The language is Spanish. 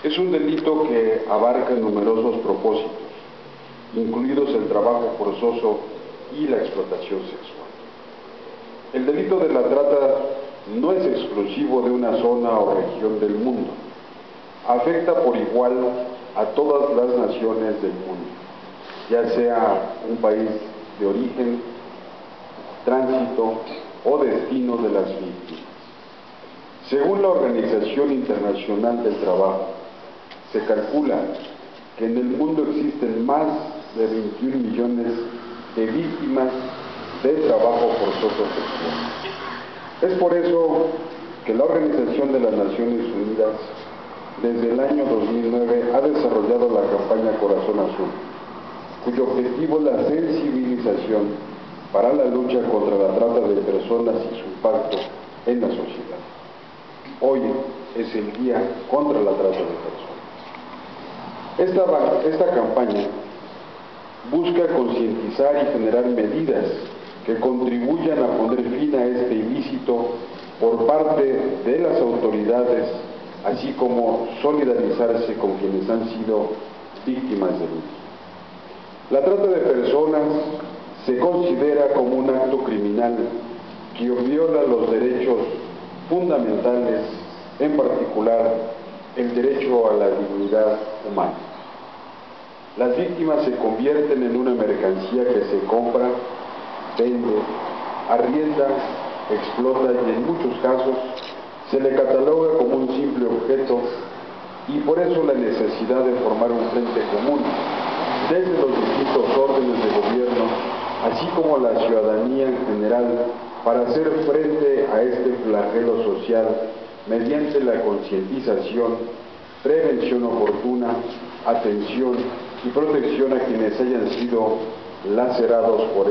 Es un delito que abarca numerosos propósitos, incluidos el trabajo forzoso y la explotación sexual. El delito de la trata no es exclusivo de una zona o región del mundo. Afecta por igual a todas las naciones del mundo, ya sea un país de origen, tránsito o destino de las víctimas. Según la Organización Internacional del Trabajo, se calcula que en el mundo existen más de 21 millones de víctimas de trabajo forzoso sexual. Es por eso que la Organización de las Naciones Unidas, desde el año 2009, ha desarrollado la campaña Corazón Azul, cuyo objetivo es la sensibilización para la lucha contra la trata de personas y su impacto en la sociedad. Hoy es el Día contra la Trata de Personas. Esta campaña busca concientizar y generar medidas que contribuyan a poner fin a este ilícito por parte de las autoridades, así como solidarizarse con quienes han sido víctimas del mismo. La trata de personas se considera como un acto criminal que viola los derechos fundamentales, en particular el derecho a la dignidad humana. Las víctimas se convierten en una mercancía que se compra, vende, arrienda, explota y en muchos casos se le cataloga como un simple objeto, y por eso la necesidad de formar un frente común desde los distintos órdenes de gobierno, así como la ciudadanía en general, para hacer frente a este flagelo social mediante la concientización, prevención oportuna, atención y protección a quienes hayan sido lacerados por